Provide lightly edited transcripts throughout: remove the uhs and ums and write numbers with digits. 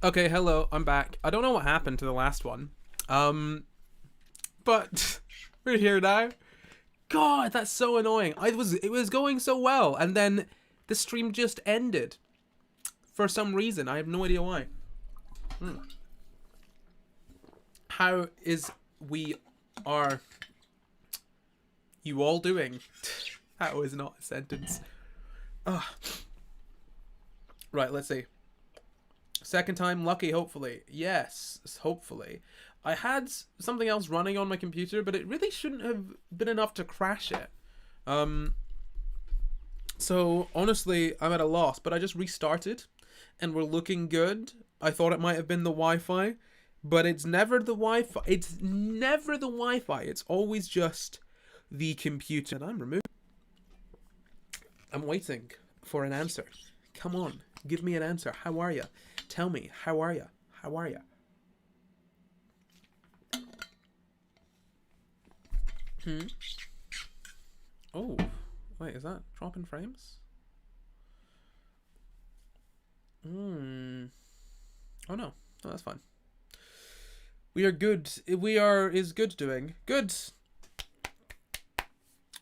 Okay, hello, I'm back. I don't know what happened to the last one. But we're here now. God, that's so annoying. It was going so well, and then the stream just ended for some reason. I have no idea why. How is we are you all doing? That was not a sentence. Ugh. Right, let's see. Second time lucky, hopefully. Yes, hopefully. I had something else running on my computer, but it really shouldn't have been enough to crash it. Um, so honestly, I'm at a loss, but I just restarted and we're looking good. I thought it might have been the Wi-Fi, but it's never the Wi-Fi. It's never the Wi-Fi. It's always just the computer. And I'm removed. I'm waiting for an answer. Come on, give me an answer. How are you? Tell me, how are you? How are you? Oh, wait, is that dropping frames? Oh no, that's fine. We are good. Is good doing. Good.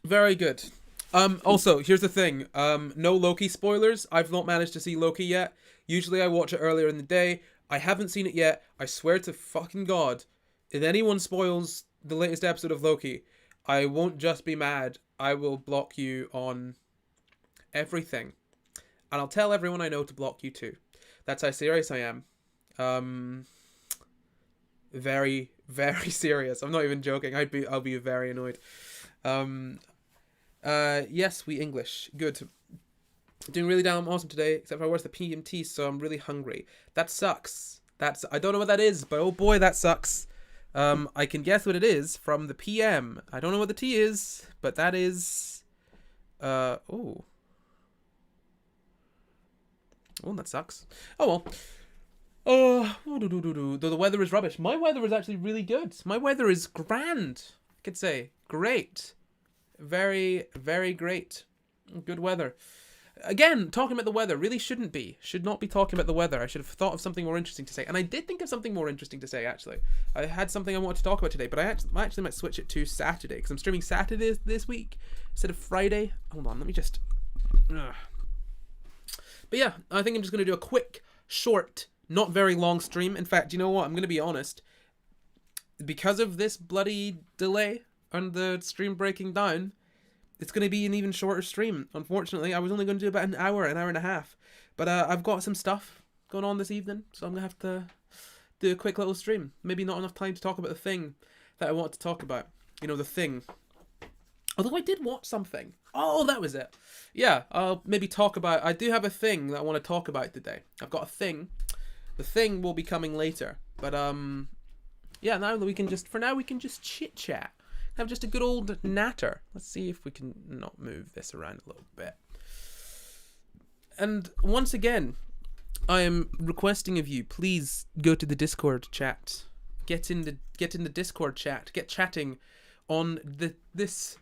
Very good. Also, here's the thing. No Loki spoilers. I've not managed to see Loki yet. Usually I watch it earlier in the day. I haven't seen it yet. I swear to fucking God, if anyone spoils the latest episode of Loki, I won't just be mad. I will block you on everything. And I'll tell everyone I know to block you too. That's how serious I am. Very, very serious. I'm not even joking. I'll be very annoyed. Yes, we English. Good. Doing really damn awesome today, except for I watched the PMT, so I'm really hungry. That sucks. I don't know what that is, but oh boy, that sucks. I can guess what it is from the PM. I don't know what the T is, but that is... Oh, that sucks. Oh well. The weather is rubbish. My weather is actually really good. My weather is grand. I could say great. Very, very great. Good weather. Again, talking about the weather really should not be talking about the weather. I should have thought of something more interesting to say. And I did think of something more interesting to say, actually. I had something I wanted to talk about today, but I actually might switch it to Saturday, because I'm streaming Saturday this week instead of Friday. Hold on, let me just... But yeah, I think I'm just going to do a quick, short, not very long stream. In fact, you know what? I'm going to be honest. Because of this bloody delay and the stream breaking down, it's going to be an even shorter stream. Unfortunately, I was only going to do about an hour and a half. But I've got some stuff going on this evening, so I'm going to have to do a quick little stream. Maybe not enough time to talk about the thing that I want to talk about. You know, the thing. Although I did watch something. Oh, that was it. Yeah, I'll maybe talk about... I do have a thing that I want to talk about today. I've got a thing. The thing will be coming later. But, yeah, now we can just... For now, we can just chit-chat. Have just a good old natter. Let's see if we can not move this around a little bit. And once again, I am requesting of you, please go to the Discord chat. Get in the Discord chat. Get chatting on this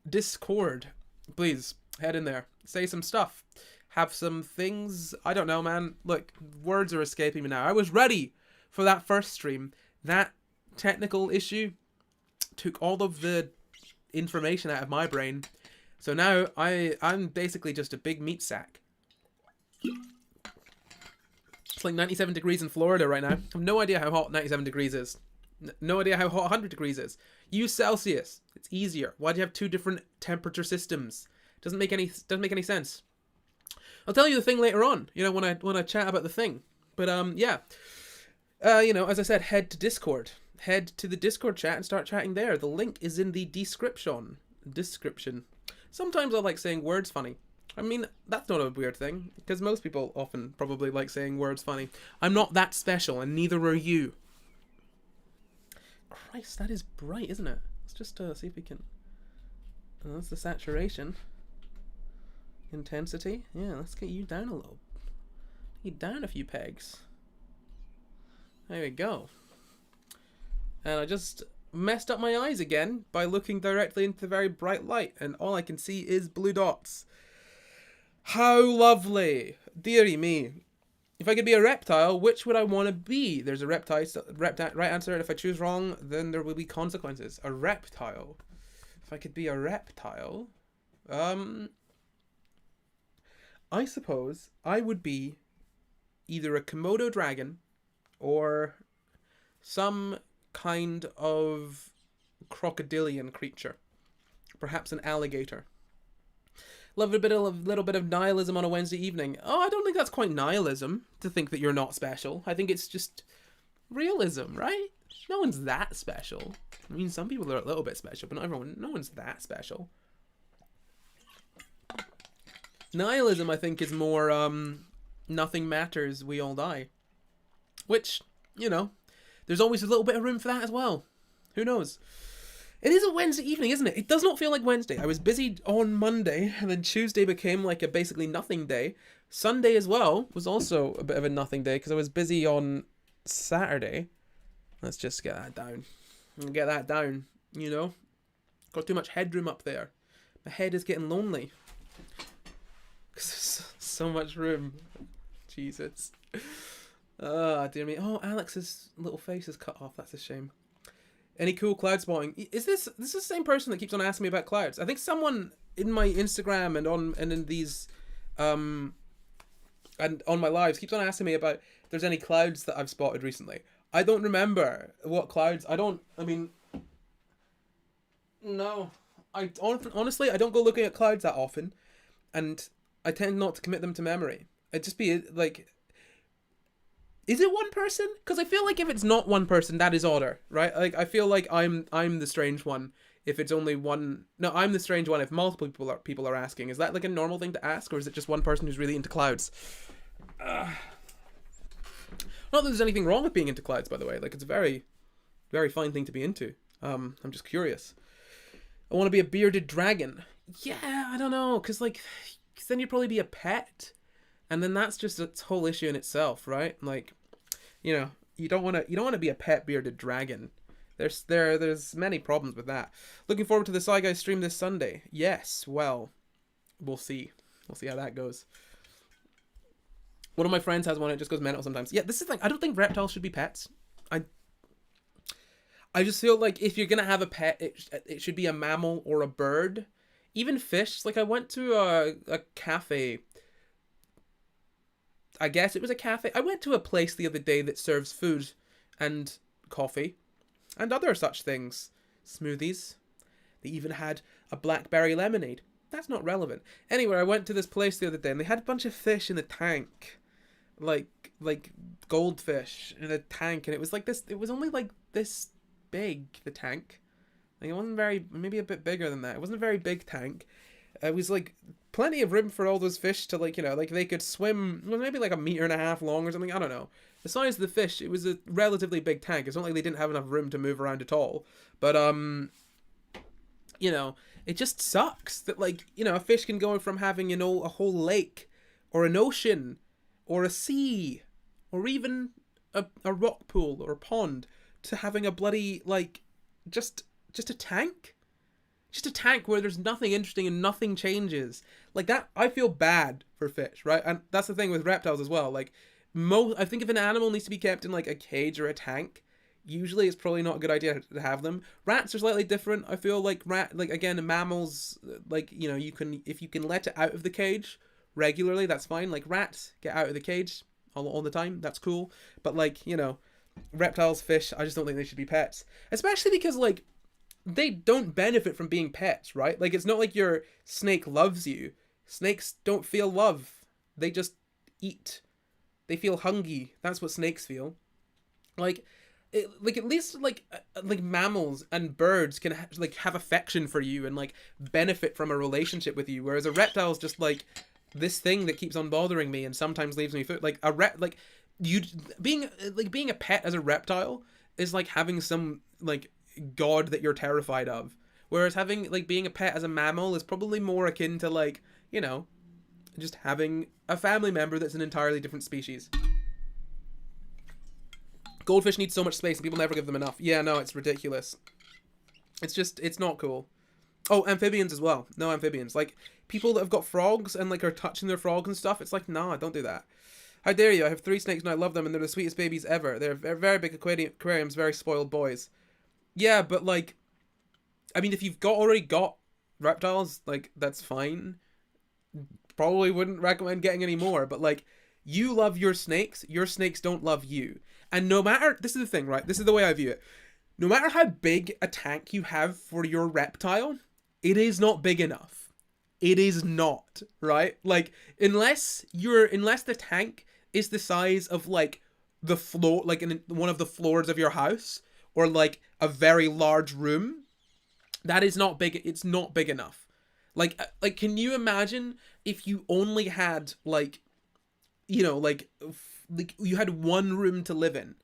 Discord. Please head in there. Say some stuff. Have some things. I don't know, man. Look, words are escaping me now. I was ready for that first stream. That technical issue took all of the information out of my brain. So now I'm basically just a big meat sack. It's like 97 degrees in Florida right now. I have no idea how hot 97 degrees is. No idea how hot 100 degrees is. Use Celsius. It's easier. Why do you have two different temperature systems? Doesn't make any sense. I'll tell you the thing later on, you know, when I chat about the thing. But yeah. You know, as I said, head to Discord. Head to the Discord chat and start chatting there. The link is in the description. Sometimes I like saying words funny. I mean, that's not a weird thing, because most people often probably like saying words funny. I'm not that special, and neither are you. Christ, that is bright, isn't it? Let's just see if we can... that's the saturation. Intensity. Yeah, let's get you down a little. Get down a few pegs. There we go. And I just messed up my eyes again by looking directly into the very bright light, and all I can see is blue dots. How lovely! Dearie me. If I could be a reptile, which would I want to be? There's a right answer, and if I choose wrong, then there will be consequences. A reptile. If I could be a reptile, I suppose I would be either a Komodo dragon or some kind of crocodilian creature. Perhaps an alligator. Love a little bit of nihilism on a Wednesday evening. Oh, I don't think that's quite nihilism to think that you're not special. I think it's just realism, right? No one's that special. I mean, some people are a little bit special, but not everyone. No one's that special. Nihilism, I think, is more nothing matters, we all die. Which, you know, there's always a little bit of room for that as well. Who knows? It is a Wednesday evening, isn't it? It does not feel like Wednesday. I was busy on Monday, and then Tuesday became like a basically nothing day. Sunday as well was also a bit of a nothing day because I was busy on Saturday. Let's just get that down. Get that down, you know? Got too much headroom up there. My head is getting lonely. So much room. Jesus. Ah, dear me. Oh, Alex's little face is cut off. That's a shame. Any cool cloud spotting? Is this the same person that keeps on asking me about clouds? I think someone in my Instagram and in these and on my lives keeps on asking me about if there's any clouds that I've spotted recently. I don't remember what clouds. No. Honestly, I don't go looking at clouds that often, and I tend not to commit them to memory. It'd just be like, is it one person? Because I feel like if it's not one person, that is odder, right? Like I feel like I'm the strange one if it's only one. No, I'm the strange one if multiple people are asking. Is that like a normal thing to ask, or is it just one person who's really into clouds? Not that there's anything wrong with being into clouds, by the way. Like it's a very, very fine thing to be into. I'm just curious. I want to be a bearded dragon. Yeah, I don't know, because then you'd probably be a pet. And then that's just its whole issue in itself, right? Like, you know, you don't want to be a pet bearded dragon. There's many problems with that. Looking forward to the Sci Guy stream this Sunday. Yes, well, we'll see. We'll see how that goes. One of my friends has one. It just goes mental sometimes. Yeah, this is like I don't think reptiles should be pets. I just feel like if you're gonna have a pet, it should be a mammal or a bird. Even fish. Like I went to a cafe. I guess it was a cafe. I went to a place the other day that serves food and coffee and other such things. Smoothies. They even had a blackberry lemonade. That's not relevant. Anyway, I went to this place the other day and they had a bunch of fish in the tank. Like goldfish in a tank, and it was like this. It was only like this big, the tank. Like it wasn't maybe a bit bigger than that. It wasn't a very big tank. It was like plenty of room for all those fish to like they could swim. Well, maybe like 1.5 meters long or something. I don't know. The size of the fish, it was a relatively big tank. It's not like they didn't have enough room to move around at all. But it just sucks that a fish can go from having a whole lake or an ocean or a sea or even a rock pool or a pond to having a bloody just a tank. Just a tank where there's nothing interesting and nothing changes. Like that, I feel bad for fish, right? And that's the thing with reptiles as well. Like, I think if an animal needs to be kept in like a cage or a tank, usually it's probably not a good idea to have them. Rats are slightly different. I feel like again, mammals, if you can let it out of the cage regularly, that's fine. Like rats get out of the cage all the time. That's cool. But reptiles, fish, I just don't think they should be pets. Especially because they don't benefit from being pets, right? Like, it's not like your snake loves you. Snakes don't feel love. They just eat. They feel hungry. That's what snakes feel. At least mammals and birds can have affection for you and benefit from a relationship with you, whereas a reptile's just this thing that keeps on bothering me and sometimes leaves me food. Being a pet as a reptile is like having some god that you're terrified of, whereas having being a pet as a mammal is probably more akin to just having a family member that's an entirely different species. Goldfish need so much space and people never give them enough. Yeah, no, it's ridiculous. It's not cool. Oh, amphibians as well. No amphibians. People that have got frogs and are touching their frogs and stuff, it's nah, don't do that. How dare you? I have 3 snakes and I love them and they're the sweetest babies ever. They're very big aquariums, very spoiled boys. Yeah, but like, I mean, if you've already got reptiles, like, that's fine. Probably wouldn't recommend getting any more, but like, you love your snakes don't love you. And no matter, this is the thing, right? This is the way I view it. No matter how big a tank you have for your reptile, it is not big enough. It is not, right? Like, unless the tank is the size of like the floor, like in one of the floors of your house, or like a very large room, that is not big. It's not big enough. Like, can you imagine if you only had like, you know, like you had one room to live in,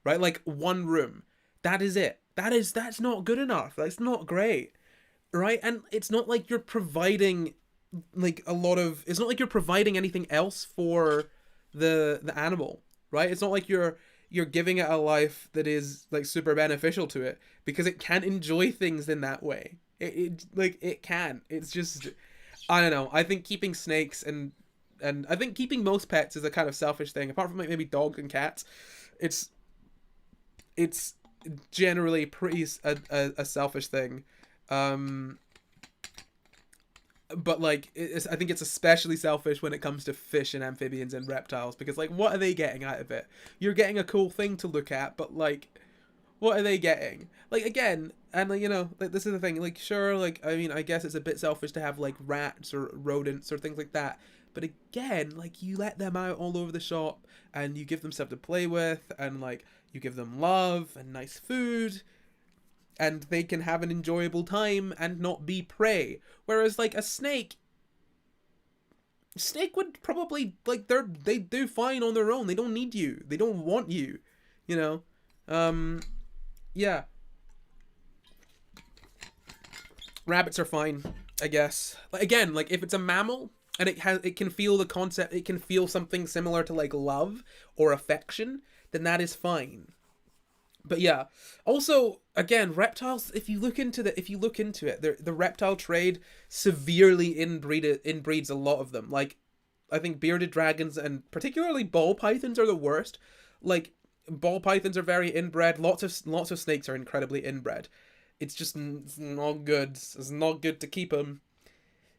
right? Like one room. That is it. That's not good enough. That's not great, right? And it's not like you're providing like a lot of. It's not like you're providing anything else for the animal, right? It's not like you're giving it a life that is like super beneficial to it, because it can't enjoy things in that way. It can. It's just, I don't know. I think keeping snakes and I think keeping most pets is a kind of selfish thing. Apart from like maybe dogs and cats, it's generally pretty a selfish thing. But like, I think it's especially selfish when it comes to fish and amphibians and reptiles, because like, what are they getting out of it? You're getting a cool thing to look at, but like, what are they getting? Like, again, and like, you know, like, this is the thing, like, sure, like, I mean, I guess it's a bit selfish to have like rats or rodents or things like that, but again, like, you let them out all over the shop and you give them stuff to play with, and like, you give them love and nice food, and they can have an enjoyable time and not be prey. Whereas like a snake would probably, like, they do fine on their own. They don't need you. They don't want you, you know. Yeah. Rabbits are fine, I guess. Like, again, like, if it's a mammal and it can feel the concept, it can feel something similar to like love or affection, then that is fine. But yeah, also, again, reptiles, if you look into it, the reptile trade severely inbreeds a lot of them. Like, I think bearded dragons and particularly ball pythons are the worst. Like, ball pythons are very inbred. Lots of snakes are incredibly inbred. It's not good. It's not good to keep them.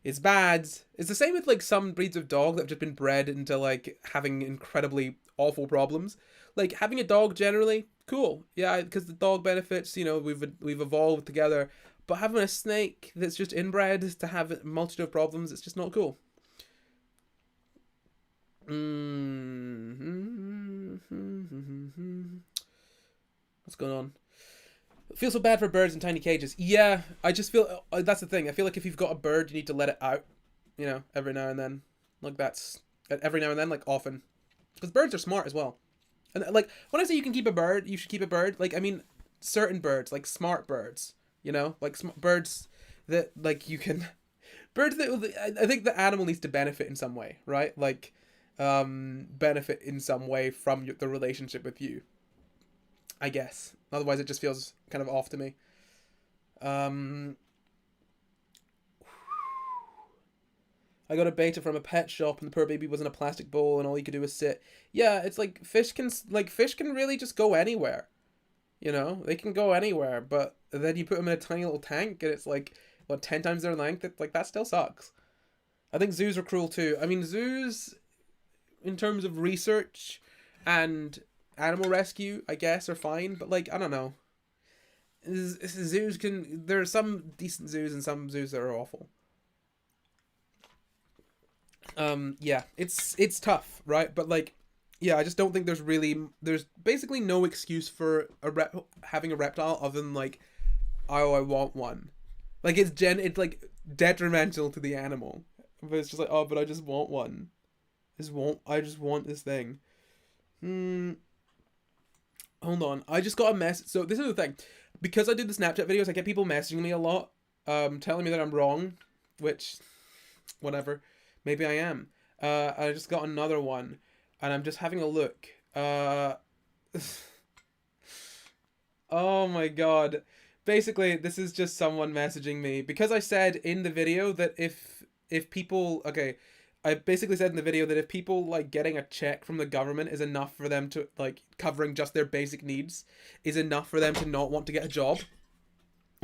It's bad. It's the same with like some breeds of dog that have just been bred into like having incredibly awful problems. Like, having a dog generally cool, yeah, because the dog benefits. You know, we've evolved together. But having a snake that's just inbred to have a multitude of problems, it's just not cool. What's going on? I feel so bad for birds in tiny cages. Yeah, I just feel that's the thing. I feel like if you've got a bird, you need to let it out. You know, every now and then. Like, that's every now and then, like often, because birds are smart as well. And like, when I say you can keep a bird, you should keep a bird. Like, I mean, certain birds, like smart birds. You know, like birds that like you can, birds that I think the animal needs to benefit in some way, right? Like, benefit in some way from the relationship with you, I guess. Otherwise, it just feels kind of off to me. I got a beta from a pet shop, and the poor baby was in a plastic bowl, and all he could do was sit. Yeah, it's like fish can really just go anywhere. You know, they can go anywhere, but then you put them in a tiny little tank, and it's like, what, 10 times their length? It's like, that still sucks. I think zoos are cruel too. I mean, zoos, in terms of research and animal rescue, I guess, are fine, but like, I don't know. There are some decent zoos and some zoos that are awful. Yeah, it's tough, right? But like, yeah, I just don't think there's basically no excuse for having a reptile other than like, oh, I want one. Like, it's like detrimental to the animal. But it's just like, oh, but I just want one. I just want this thing. Hold on. I just got a message. So this is the thing. Because I do the Snapchat videos, I get people messaging me a lot, telling me that I'm wrong, which, whatever. Maybe I am. I just got another one, and I'm just having a look. Oh my god. Basically, this is just someone messaging me because I said in the video that if people, okay, I basically said in the video that if people like getting a check from the government is enough for them to like covering just their basic needs is enough for them to not want to get a job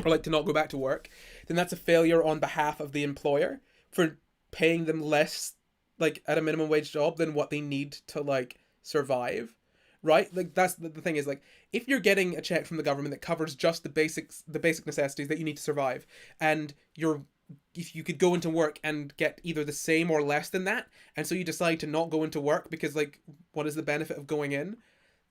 or like to not go back to work, then that's a failure on behalf of the employer for paying them less like at a minimum wage job than what they need to like survive. Right? Like that's the thing is like if you're getting a check from the government that covers just the basic necessities that you need to survive, and if you could go into work and get either the same or less than that, and so you decide to not go into work because like what is the benefit of going in,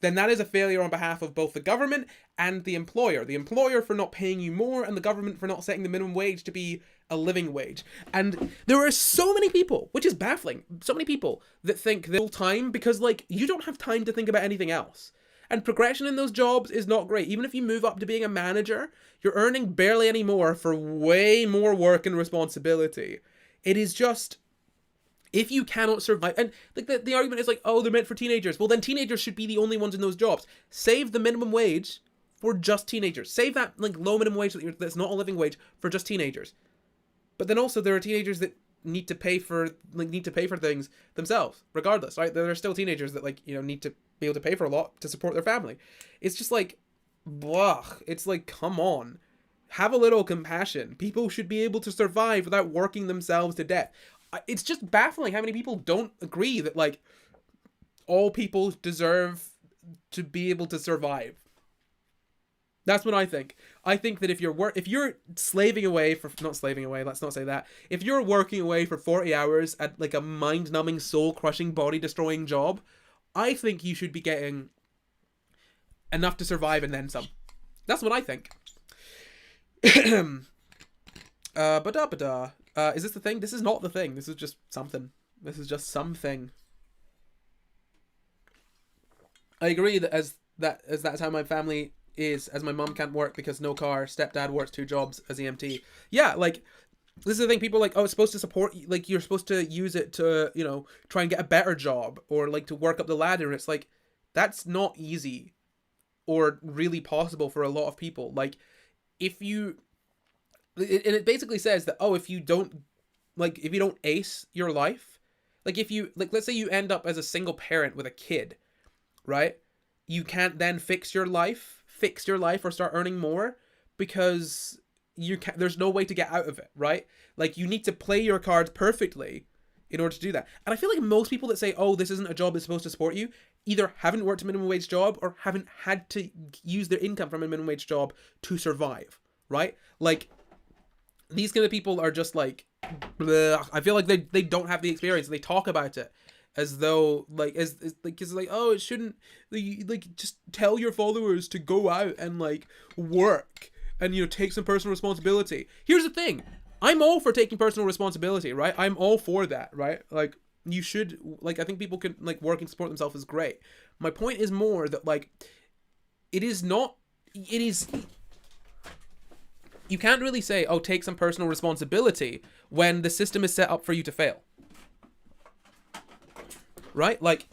then that is a failure on behalf of both the government and the employer. The employer for not paying you more, and the government for not setting the minimum wage to be a living wage. And there are so many people, which is baffling, so many people that think the whole time, because like you don't have time to think about anything else. And progression in those jobs is not great. Even if you move up to being a manager, you're earning barely any more for way more work and responsibility. It is just, if you cannot survive, and like the argument is like, oh, they're meant for teenagers. Well, then teenagers should be the only ones in those jobs. Save the minimum wage for just teenagers. Save that like low minimum wage that's not a living wage for just teenagers. But then also there are teenagers that need to pay for things themselves, regardless, right? There are still teenagers that like, you know, need to be able to pay for a lot to support their family. It's just like, blah. It's like, come on. Have a little compassion. People should be able to survive without working themselves to death. It's just baffling how many people don't agree that like all people deserve to be able to survive. That's what I think. I think that if you're slaving away for, not slaving away, let's not say that. If you're working away for 40 hours at like a mind-numbing, soul-crushing, body-destroying job, I think you should be getting enough to survive and then some. That's what I think. Is this the thing? This is not the thing. This is just something. This is just something. I agree that that's how my family is, as my mom can't work because no car, stepdad works 2 jobs as EMT. Yeah, like, this is the thing, people are like, oh, it's supposed to support, like, you're supposed to use it to, you know, try and get a better job, or, like, to work up the ladder, and it's like, that's not easy, or really possible for a lot of people. Like, if you, and it basically says that, oh, if you don't ace your life, like, if you, like, let's say you end up as a single parent with a kid, right? You can't then fix your life or start earning more because there's no way to get out of it, right? Like, you need to play your cards perfectly in order to do that. And I feel like most people that say, oh, this isn't a job that's supposed to support you, either haven't worked a minimum wage job or haven't had to use their income from a minimum wage job to survive, right? Like, these kind of people are just like, bleh. I feel like they don't have the experience. They talk about it as though like as like it's like, oh, it shouldn't, like just tell your followers to go out and like work and, you know, take some personal responsibility. Here's the thing, I'm all for taking personal responsibility, right? I'm all for that, right? Like, you should, like, I think people can like work and support themselves is great. My point is more that like it is you can't really say, oh, take some personal responsibility when the system is set up for you to fail. Right? Like,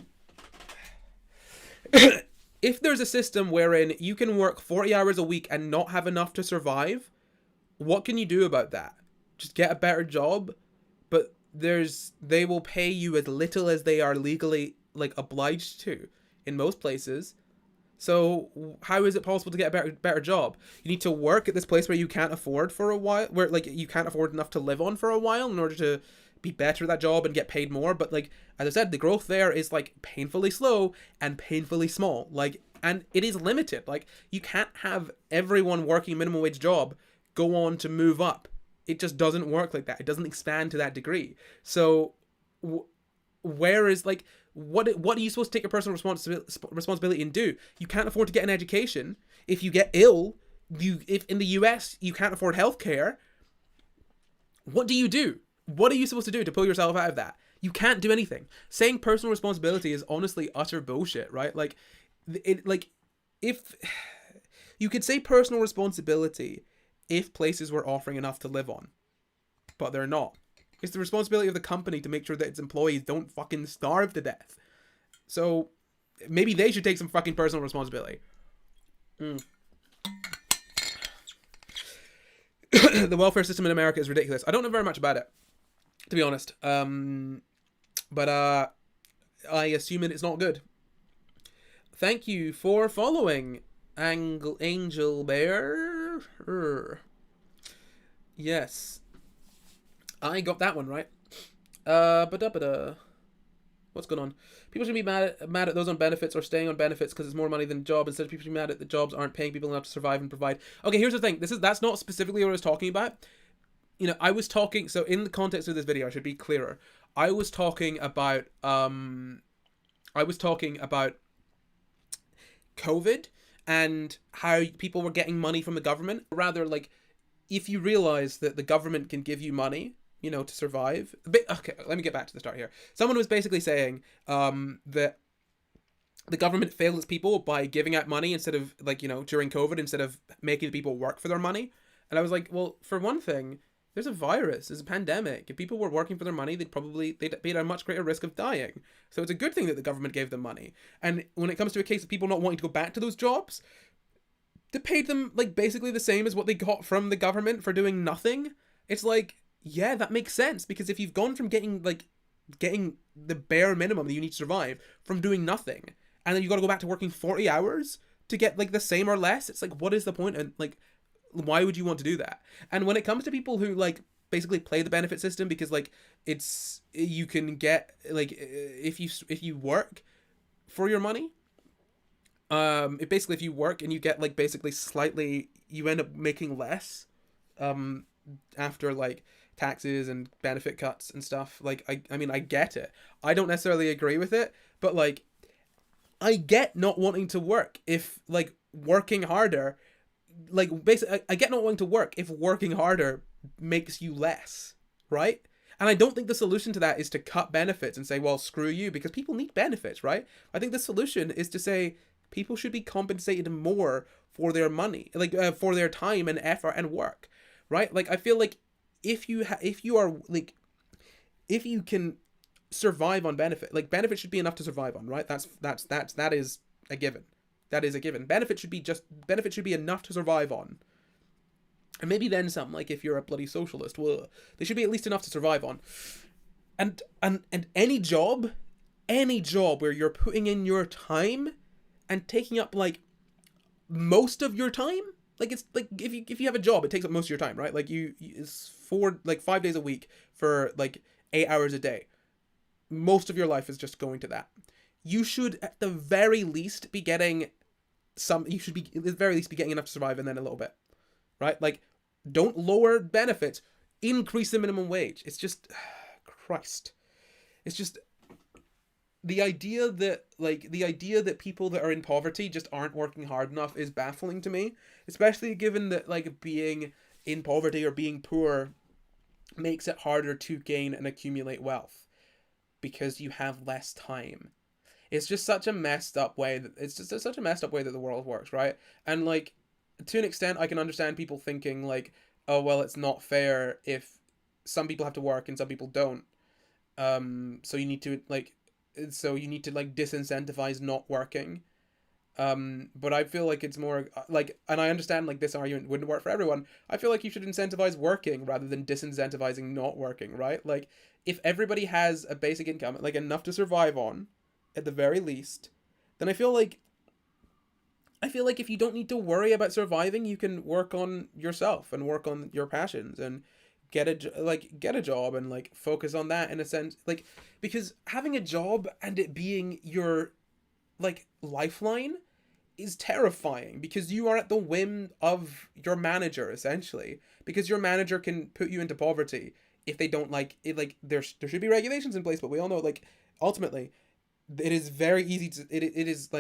if there's a system wherein you can work 40 hours a week and not have enough to survive, what can you do about that? Just get a better job? But they will pay you as little as they are legally, like, obliged to in most places. So how is it possible to get a better job? You need to work at this place where you can't afford for a while, where like you can't afford enough to live on for a while in order to be better at that job and get paid more. But like, as I said, the growth there is like painfully slow and painfully small. Like, and it is limited. Like, you can't have everyone working a minimum wage job go on to move up. It just doesn't work like that. It doesn't expand to that degree. So where is like, what are you supposed to take your personal responsibility and do? You can't afford to get an education. If you get ill, if in the US you can't afford healthcare, what do you do? What are you supposed to do to pull yourself out of that? You can't do anything. Saying personal responsibility is honestly utter bullshit, right? Like, if you could say personal responsibility if places were offering enough to live on, but they're not. It's the responsibility of the company to make sure that its employees don't fucking starve to death. So maybe they should take some fucking personal responsibility. The welfare system in America is ridiculous. I don't know very much about it, to be honest. But I assume it's not good. Thank you for following, Angel Bear. Yes, I got that one right. Ba-da-ba-da. What's going on? People should be mad at those on benefits or staying on benefits because it's more money than a job. Instead, people should be mad at the jobs aren't paying people enough to survive and provide. Okay, here's the thing. That's not specifically what I was talking about. I was talking. So in the context of this video, I should be clearer. I was talking about COVID and how people were getting money from the government. Rather, like, if you realize that the government can give you money, to survive. Okay, let me get back to the start here. Someone was basically saying that the government failed its people by giving out money instead of, like, during COVID, instead of making people work for their money. And I was like, well, for one thing, there's a virus, there's a pandemic. If people were working for their money, they'd be at a much greater risk of dying. So it's a good thing that the government gave them money. And when it comes to a case of people not wanting to go back to those jobs, they paid them, like, basically the same as what they got from the government for doing nothing. It's like, yeah, that makes sense, because if you've gone from getting the bare minimum that you need to survive from doing nothing, and then you got to go back to working 40 hours to get, like, the same or less, it's like, what is the point? And, like, why would you want to do that? And when it comes to people who, like, basically play the benefit system because, like, you can get, like, if you work for your money, if you work and you get, like, basically slightly, you end up making less after, like, taxes and benefit cuts and stuff. Like, I mean, I get it. I don't necessarily agree with it, but, like, I get not wanting to work if, like, working harder, like, basically, I get not wanting to work if working harder makes you less, right? And I don't think the solution to that is to cut benefits and say, well, screw you, because people need benefits, right? I think the solution is to say people should be compensated more for their money, like, for their time and effort and work, right? Like, I feel like if you can survive on benefit, like, benefit should be enough to survive on, right? That is a given. That is a given. Benefit should be enough to survive on. And maybe then some, like, if you're a bloody socialist, well, they should be at least enough to survive on. And any job where you're putting in your time and taking up, like, most of your time, like, it's like, if you have a job, it takes up most of your time, right? Like, it's 5 days a week for, like, 8 hours a day. Most of your life is just going to that. You should at the very least be getting enough to survive, and then a little bit, right? Like, don't lower benefits, increase the minimum wage. It's just, Christ. It's just the idea that people that are in poverty just aren't working hard enough is baffling to me, especially given that, like, being in poverty or being poor makes it harder to gain and accumulate wealth because you have less time. It's just such a messed up way that the world works, right? And, like, to an extent, I can understand people thinking, like, oh, well, it's not fair if some people have to work and some people don't. So you need to disincentivize not working. But I feel like it's more like, and I understand, like, this argument wouldn't work for everyone. I feel like you should incentivize working rather than disincentivizing not working, right? Like, if everybody has a basic income, like, enough to survive on, at the very least, then I feel like if you don't need to worry about surviving, you can work on yourself and work on your passions and get a job and, like, focus on that, in a sense, like, because having a job and it being your, like, lifeline is terrifying, because you are at the whim of your manager, essentially, because your manager can put you into poverty if they don't like it. Like, there should be regulations in place, but we all know, like, ultimately it is very easy to it is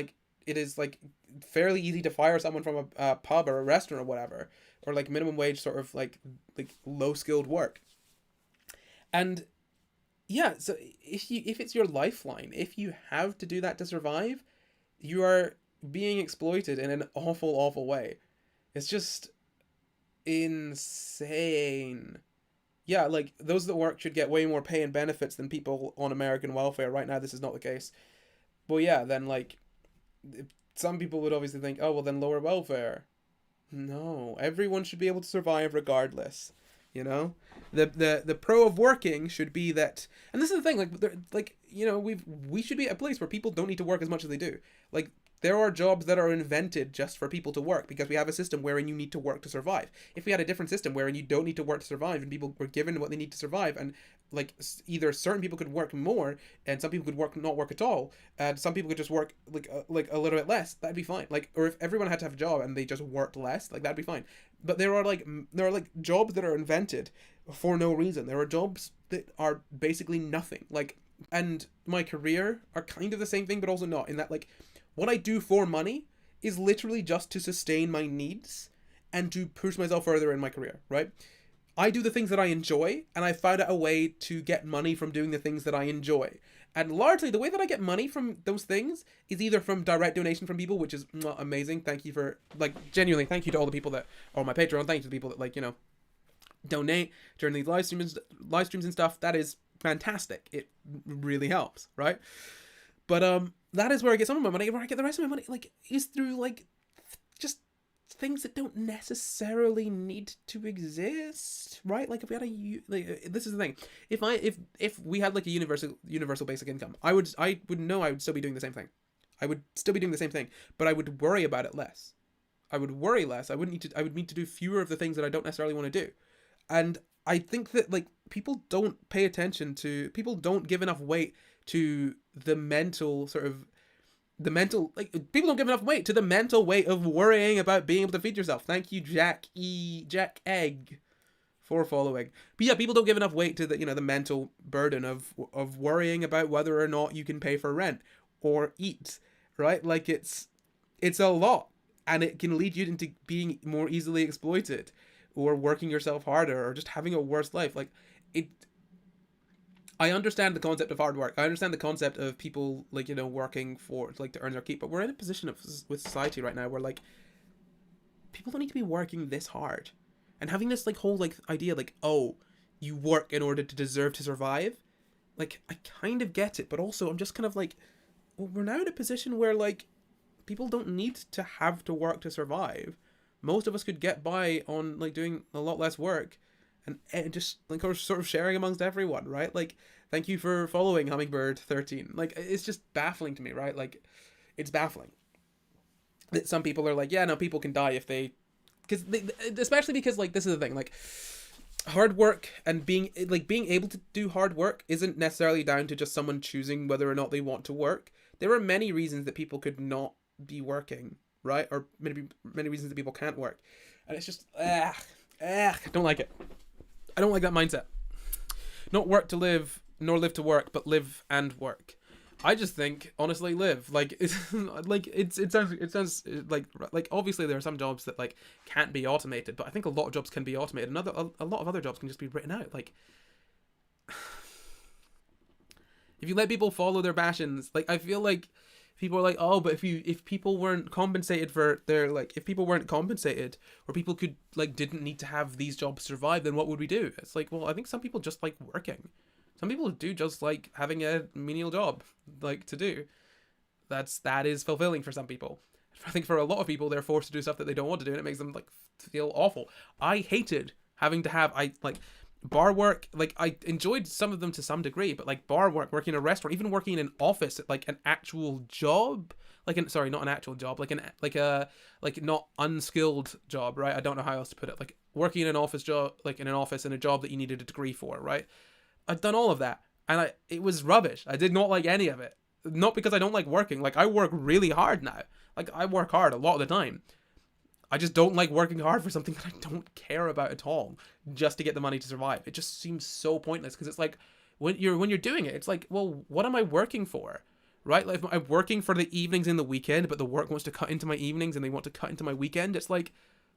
fairly easy to fire someone from a pub or a restaurant or whatever, or, like, minimum wage sort of, like low skilled work. And yeah, so if it's your lifeline, if you have to do that to survive, you are being exploited in an awful way. It's just insane. Yeah, like, those that work should get way more pay and benefits than people on American welfare. Right now, this is not the case. Well, yeah, then, like, some people would obviously think, oh, well, then lower welfare. No, everyone should be able to survive regardless. you know? The pro of working should be that, and this is the thing, like you know, we should be at a place where people don't need to work as much as they do. Like, there are jobs that are invented just for people to work because we have a system wherein you need to work to survive. If we had a different system wherein you don't need to work to survive and people were given what they need to survive, and like either certain people could work more and some people could not work at all, and some people could just work like a little bit less, that'd be fine. Like, or if everyone had to have a job and they just worked less, like that'd be fine. But there are like jobs that are invented for no reason. There are jobs that are basically nothing. Like, and my career are kind of the same thing, but also not, in that like what I do for money is literally just to sustain my needs and to push myself further in my career, right? I do the things that I enjoy, and I found out a way to get money from doing the things that I enjoy. And largely, the way that I get money from those things is either from direct donation from people, which is amazing. Thank you for, like, genuinely, thank you to all the people that are on my Patreon. Thank you to the people that, like, you know, donate during these live streams and stuff. That is fantastic. It really helps, right? But that is where I get some of my money. Where I get the rest of my money, like, is through like just things that don't necessarily need to exist, right? Like, if we had this is the thing. If we had like a universal basic income, I would know I would still be doing the same thing. I would still be doing the same thing, but I would worry about it less. I would worry less. I would need to do fewer of the things that I don't necessarily want to do. And I think that like people don't give enough weight to the mental people don't give enough weight to the mental weight of worrying about being able to feed yourself. Thank you, Jack Egg, for following. But yeah, people don't give enough weight to the, you know, the mental burden of worrying about whether or not you can pay for rent or eat, right? Like, it's a lot, and it can lead you into being more easily exploited, or working yourself harder, or just having a worse life. Like, I understand the concept of hard work. I understand the concept of people, like, you know, working for, like, to earn their keep. But we're in a position with society right now where, like, people don't need to be working this hard. And having this, like, whole, like, idea, like, oh, you work in order to deserve to survive. Like, I kind of get it. But also, I'm just kind of like, well, we're now in a position where, like, people don't need to have to work to survive. Most of us could get by on, like, doing a lot less work. And just, like, sort of sharing amongst everyone, right? Like, thank you for following Hummingbird13. Like, it's just baffling to me, right? Like, it's baffling that some people are like, yeah, no, people can die if they... especially because, like, this is the thing, like, hard work and being able to do hard work isn't necessarily down to just someone choosing whether or not they want to work. There are many reasons that people could not be working, right? Or many reasons that people can't work. And it's just, I don't like it. I don't like that mindset. Not work to live, nor live to work, but live and work. I just think, honestly, live. Like, it sounds like obviously there are some jobs that, like, can't be automated, but I think a lot of jobs can be automated. A lot of other jobs can just be written out. Like, if you let people follow their passions, like, I feel like people are like, oh, but if people weren't compensated for their, like, if people weren't compensated, or people could, like, didn't need to have these jobs survive, then what would we do? It's like, well, I think some people just like working. Some people do just like having a menial job, like, to do. That is fulfilling for some people. I think for a lot of people, they're forced to do stuff that they don't want to do, and it makes them, like, feel awful. I hated having to have, bar work. Like, I enjoyed some of them to some degree, but, like, bar work, working in a restaurant, even working in an office, like, an actual job, sorry, not an actual job, like not unskilled job, right? I don't know how else to put it. Like, working in an office job, like, in an office in a job that you needed a degree for, right? I've done all of that, and it was rubbish. I did not like any of it. Not because I don't like working. Like, I work really hard now. Like, I work hard a lot of the time. I just don't like working hard for something that I don't care about at all, just to get the money to survive. It just seems so pointless, because it's like, when you're doing it, it's like, well, what am I working for, right? Like, if I'm working for the evenings and the weekend, but the work wants to cut into my evenings and they want to cut into my weekend, it's like,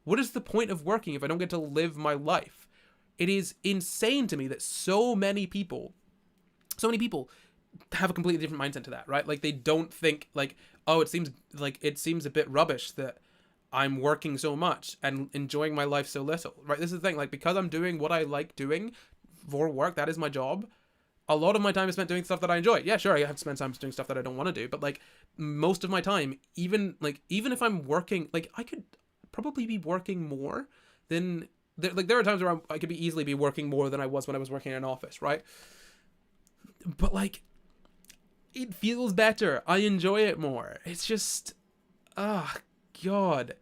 what is the point of working if I don't get to live my life? It is insane to me that so many people have a completely different mindset to that, right? Like, they don't think, like, oh, it seems a bit rubbish that I'm working so much and enjoying my life so little, right? This is the thing, like, because I'm doing what I like doing for work, that is my job, a lot of my time is spent doing stuff that I enjoy. Yeah, sure, I have to spend time doing stuff that I don't want to do, but, like, most of my time, even if I'm working, like, I could probably be working more than there are times where I could be easily be working more than I was when I was working in an office, right? But like, it feels better. I enjoy it more. It's just, ah, God,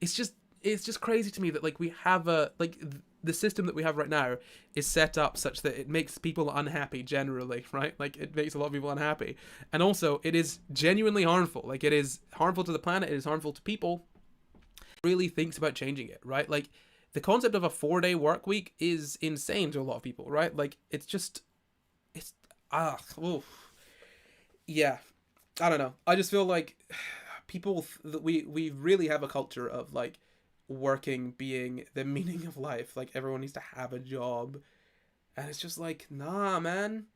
it's just crazy to me that like we have the system that we have right now is set up such that it makes people unhappy generally, right? Like it makes a lot of people unhappy, and also it is genuinely harmful. Like it is harmful to the planet. It is harmful to people. Really thinks about changing it, right? Like the concept of a 4-day work week is insane to a lot of people, right? Like it's just, it's oof. Yeah, I don't know. I just feel like people that we really have a culture of like working being the meaning of life. Like everyone needs to have a job, and it's just like, nah, man.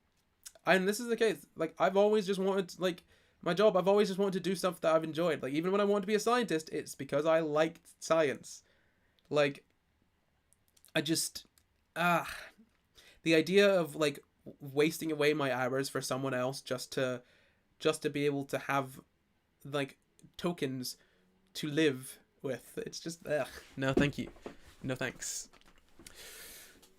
And this is the case. Like I've always just wanted like my job. I've always just wanted to do stuff that I've enjoyed. Like even when I wanted to be a scientist, it's because I liked science. Like I just the idea of like wasting away my hours for someone else just to be able to have like tokens to live with. It's just no thank you, no thanks.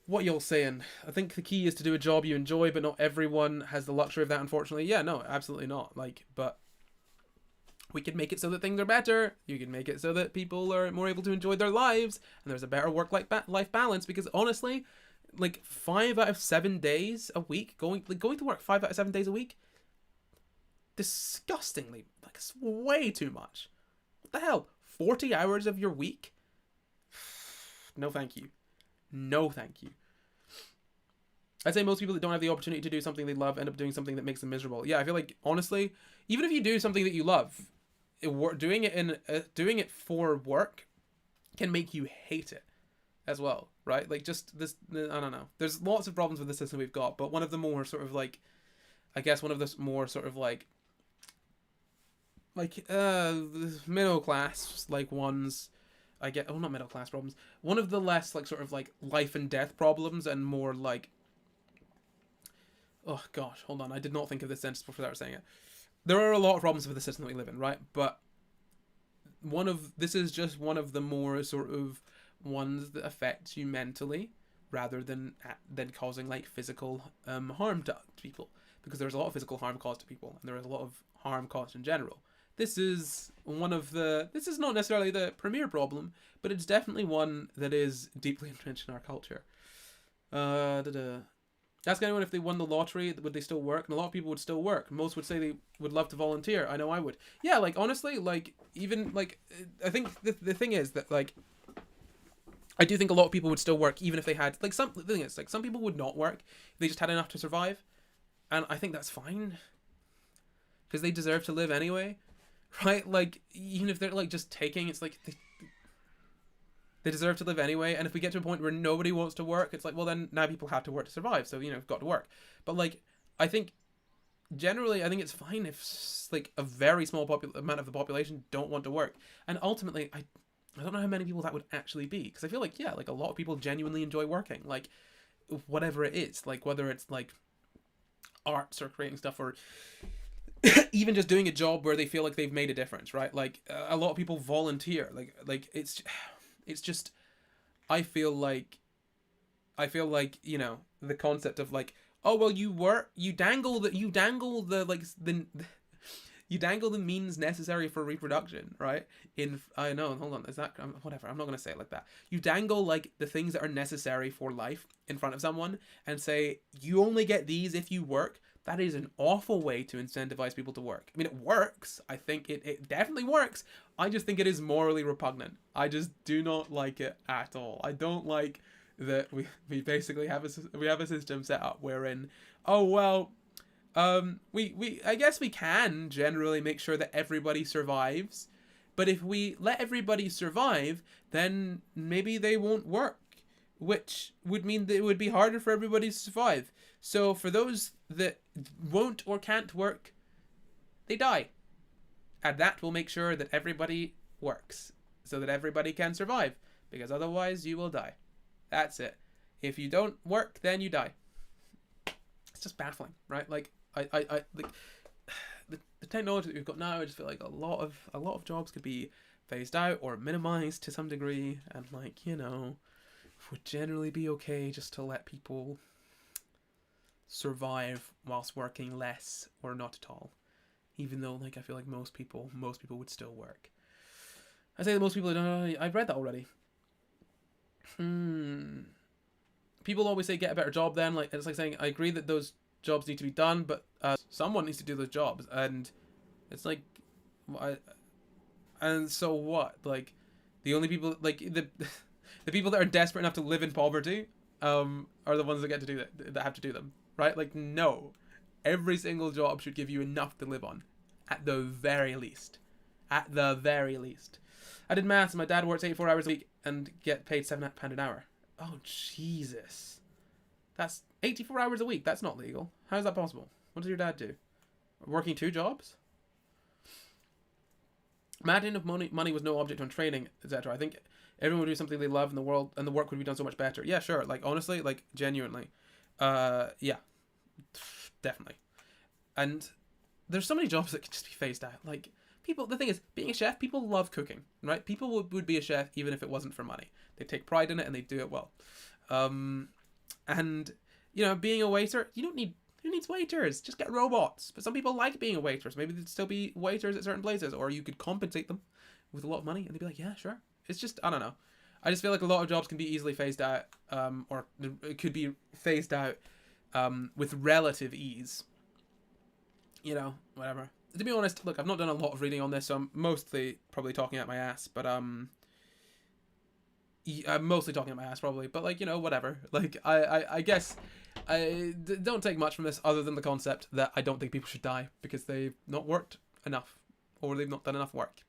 What y'all saying? I think the key is to do a job you enjoy, but not everyone has the luxury of that, unfortunately. Yeah, no, absolutely not. Like, but we can make it so that things are better. You can make it so that people are more able to enjoy their lives, and there's a better work-life balance. Because honestly, like 5 out of 7 days a week going to work 5 out of 7 days a week, disgustingly, like it's way too much. What the hell? 40 hours of your week? No, thank you. No, thank you. I'd say most people that don't have the opportunity to do something they love end up doing something that makes them miserable. Yeah, I feel like honestly, even if you do something that you love, doing it for work can make you hate it as well, right? Like just this, I don't know. There's lots of problems with the system we've got, but one of the more sort of like, I guess one of the more sort of like middle class like ones. I get, oh, not middle class problems. One of the less like sort of like life and death problems and more like, oh gosh, hold on, I did not think of this sentence before I was saying it. There are a lot of problems with the system that we live in, right? But this is just one of the more sort of ones that affects you mentally rather than causing like physical harm to people, because there's a lot of physical harm caused to people and there is a lot of harm caused in general. This is not necessarily the premier problem, but it's definitely one that is deeply entrenched in our culture. Ask anyone if they won the lottery, would they still work? And a lot of people would still work. Most would say they would love to volunteer. I know I would. Yeah, like honestly, like even like I think the thing is that like I do think a lot of people would still work even if they had like the thing is like some people would not work if they just had enough to survive, and I think that's fine because they deserve to live anyway. Right, like even if they're like just taking, it's like they deserve to live anyway. And if we get to a point where nobody wants to work, it's like, well then now people have to work to survive, so got to work. But like I think generally I think it's fine if like a very small amount of the population don't want to work. And ultimately I don't know how many people that would actually be, because I feel like like a lot of people genuinely enjoy working, like whatever it is, like whether it's like arts or creating stuff or even just doing a job where they feel like they've made a difference, right? Like a lot of people volunteer, like it's just I feel like the concept of like, oh well, you dangle the you dangle the means necessary for reproduction, right? I know, hold on, is that whatever, I'm not gonna say it like that. You dangle like the things that are necessary for life in front of someone and say you only get these if you work. That is an awful way to incentivize people to work. I mean, it works. I think it definitely works. I just think it is morally repugnant. I just do not like it at all. I don't like that we basically have a system set up wherein, oh well, we I guess we can generally make sure that everybody survives, but if we let everybody survive, then maybe they won't work, which would mean that it would be harder for everybody to survive. So for those that won't or can't work, they die. And that will make sure that everybody works, so that everybody can survive, because otherwise you will die. That's it. If you don't work, then you die. It's just baffling, right? Like I like the technology that we've got now, I just feel like a lot of jobs could be phased out or minimized to some degree, and like would generally be okay just to let people survive whilst working less or not at all. Even though, like, I feel like most people would still work. I say that most people don't. I've read that already. People always say get a better job. Then, like, it's like saying I agree that those jobs need to be done, but someone needs to do those jobs, and it's like, and so what? Like, the only people, like, the people that are desperate enough to live in poverty, are the ones that get to do that have to do them, right? Like, no, every single job should give you enough to live on, at the very least. At the very least. I did maths. My dad works 84 hours a week and get paid £7 an hour. Oh, Jesus. That's 84 hours a week. That's not legal. How is that possible? What does your dad do? Working 2 jobs? Imagine if money was no object on training, etc. I think everyone would do something they love in the world, and the work would be done so much better. Yeah, sure. Like, honestly, like, genuinely. Yeah. Definitely. And there's so many jobs that could just be phased out. Like, people, the thing is, being a chef, people love cooking, right? People would be a chef even if it wasn't for money. They take pride in it and they do it well. And, you know, being a waiter, you don't need, who needs waiters? Just get robots. But some people like being a waitress. Maybe they'd still be waiters at certain places, or you could compensate them with a lot of money and they'd be like, yeah, sure. It's just, I don't know. I just feel like a lot of jobs can be easily phased out, or it could be phased out with relative ease. You know, whatever. To be honest, look, I've not done a lot of reading on this, so I'm mostly probably talking out my ass, but I'm mostly talking out my ass probably, but like, you know, whatever. Like, I guess don't take much from this other than the concept that I don't think people should die because they've not worked enough or they've not done enough work.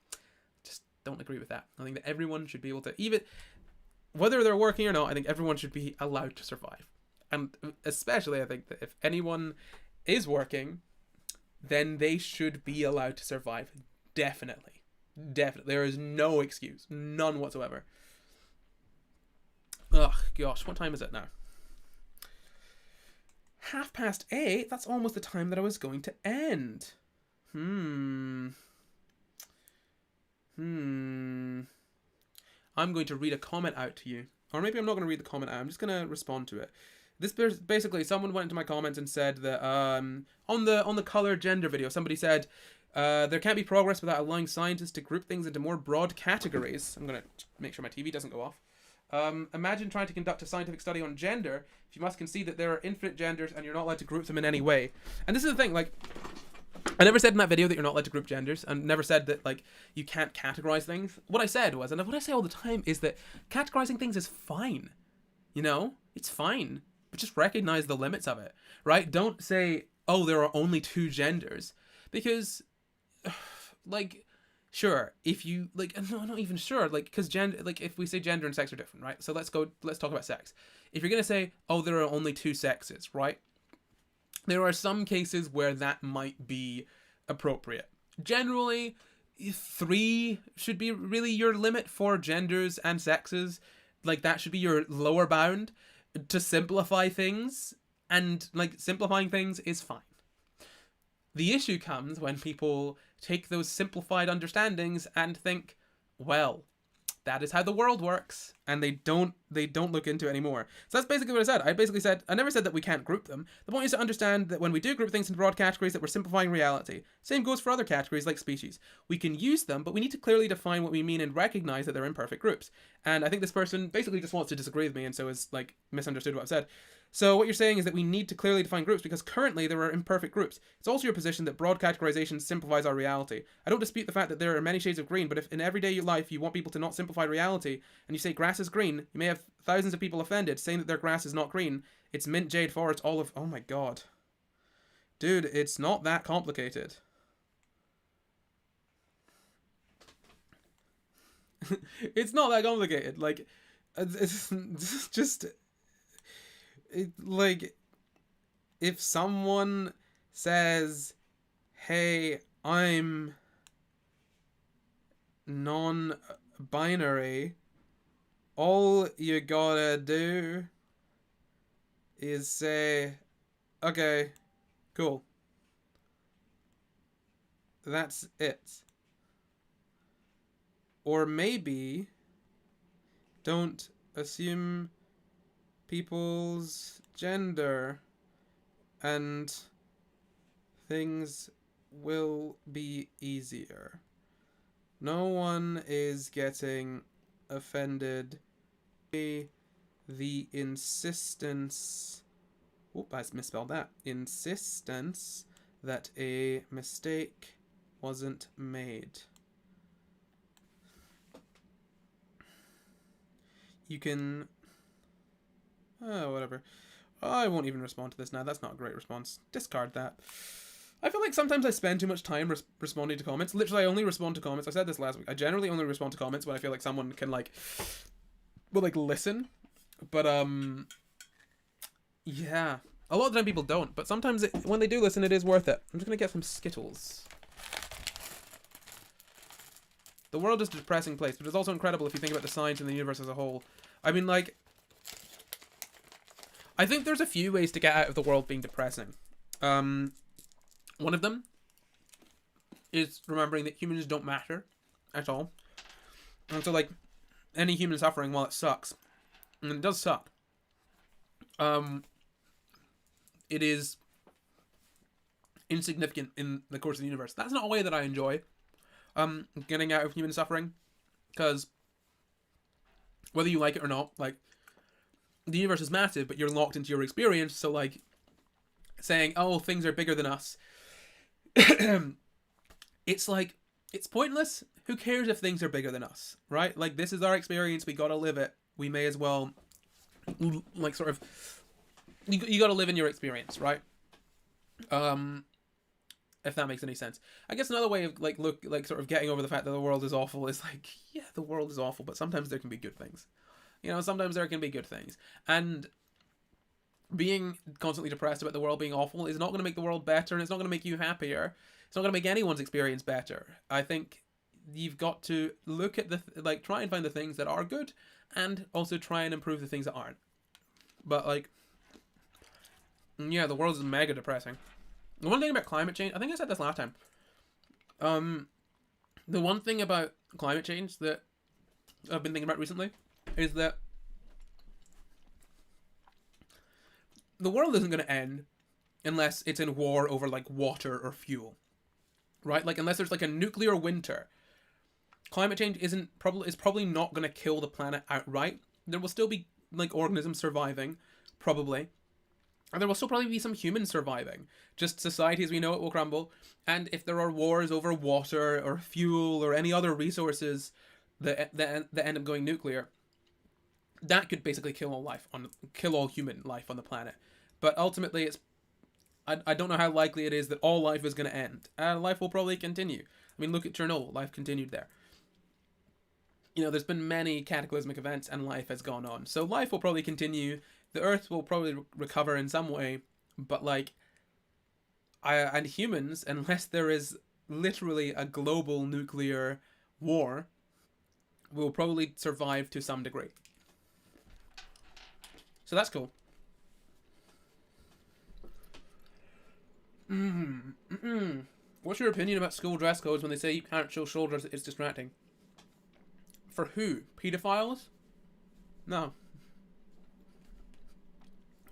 Just don't agree with that. I think that everyone should be able to, even whether they're working or not, I think everyone should be allowed to survive. And especially I think that if anyone is working, then they should be allowed to survive. Definitely. Definitely. There is no excuse. None whatsoever. Ugh, gosh, what time is it now? 8:30? That's almost the time that I was going to end. I'm going to read a comment out to you. Or maybe I'm not going to read the comment out. I'm just going to respond to it. This basically, someone went into my comments and said that on the color gender video, somebody said there can't be progress without allowing scientists to group things into more broad categories. I'm gonna make sure my TV doesn't go off. Imagine trying to conduct a scientific study on gender if you must concede that there are infinite genders and you're not allowed to group them in any way. And this is the thing, like, I never said in that video that you're not allowed to group genders, and never said that, like, you can't categorize things. What I said was, and what I say all the time, is that categorizing things is fine. You know? It's fine. But just recognize the limits of it, right? Don't say, oh, there are only 2 genders. Because, like, sure, if you, like, no, not even sure, like, because gender, like, if we say gender and sex are different, right? So let's talk about sex. If you're going to say, oh, there are only 2 sexes, right? There are some cases where that might be appropriate. Generally, 3 should be really your limit for genders and sexes. Like, that should be your lower bound. To simplify things, and like simplifying things is fine. The issue comes when people take those simplified understandings and think, well, that is how the world works, and they don't look into it anymore. So that's basically what I said. I never said that we can't group them. The point is to understand that when we do group things into broad categories, that we're simplifying reality. Same goes for other categories like species. We can use them, but we need to clearly define what we mean and recognize that they're imperfect groups. And I think this person basically just wants to disagree with me, and so is like misunderstood what I've said. So what you're saying is that we need to clearly define groups because currently there are imperfect groups. It's also your position that broad categorization simplifies our reality. I don't dispute the fact that there are many shades of green, but if in everyday life you want people to not simplify reality and you say grass is green, you may have thousands of people offended saying that their grass is not green. It's mint, jade, forest, olive. Oh my god. Dude, it's not that complicated. It's not that complicated. Like, it's just... like, if someone says, hey, I'm non-binary, all you gotta do is say, okay, cool. That's it. Or maybe don't assume people's gender, and things will be easier. No one is getting offended. The insistence... Oop, I misspelled that. Insistence that a mistake wasn't made. You can... Oh, whatever. I won't even respond to this now. That's not a great response. Discard that. I feel like sometimes I spend too much time responding to comments. Literally, I only respond to comments. I said this last week. I generally only respond to comments when I feel like someone can, like, will, like, listen. But, yeah. A lot of the time people don't. But sometimes when they do listen, it is worth it. I'm just going to get some Skittles. The world is a depressing place, but it's also incredible if you think about the science and the universe as a whole. I mean, like... I think there's a few ways to get out of the world being depressing. One of them is remembering that humans don't matter at all. And so, like, any human suffering, while it sucks, and it does suck, it is insignificant in the course of the universe. That's not a way that I enjoy getting out of human suffering, because whether you like it or not, like, the universe is massive, but you're locked into your experience, so, like, saying, oh, things are bigger than us, it's like, it's pointless. Who cares if things are bigger than us, right? Like, this is our experience, we gotta live it. We may as well, like, sort of, you gotta live in your experience, right? If that makes any sense. I guess another way of, like, sort of getting over the fact that the world is awful is, like, yeah, the world is awful, but sometimes there can be good things. You know, sometimes there can be good things. And being constantly depressed about the world being awful is not going to make the world better, and it's not going to make you happier. It's not going to make anyone's experience better. I think you've got to look at try and find the things that are good, and also try and improve the things that aren't. But, like, yeah, the world is mega depressing. The one thing about climate change, I think I said this last time. The one thing about climate change that I've been thinking about recently is that the world isn't going to end unless it's in war over, like, water or fuel, right? Like, unless there's, like, a nuclear winter, climate change is probably not going to kill the planet outright. There will still be, like, organisms surviving, probably, and there will still probably be some humans surviving. Just society as we know it will crumble, and if there are wars over water or fuel or any other resources that end up going nuclear, that could basically kill all human life on the planet. But ultimately, I don't know how likely it is that all life is going to end. Life will probably continue. I mean, look at Chernobyl. Life continued there. You know, there's been many cataclysmic events and life has gone on. So life will probably continue. The Earth will probably recover in some way. But, like, and humans, unless there is literally a global nuclear war, will probably survive to some degree. So that's cool. What's your opinion about school dress codes when they say you can't show shoulders, it's distracting? For who? Pedophiles? No.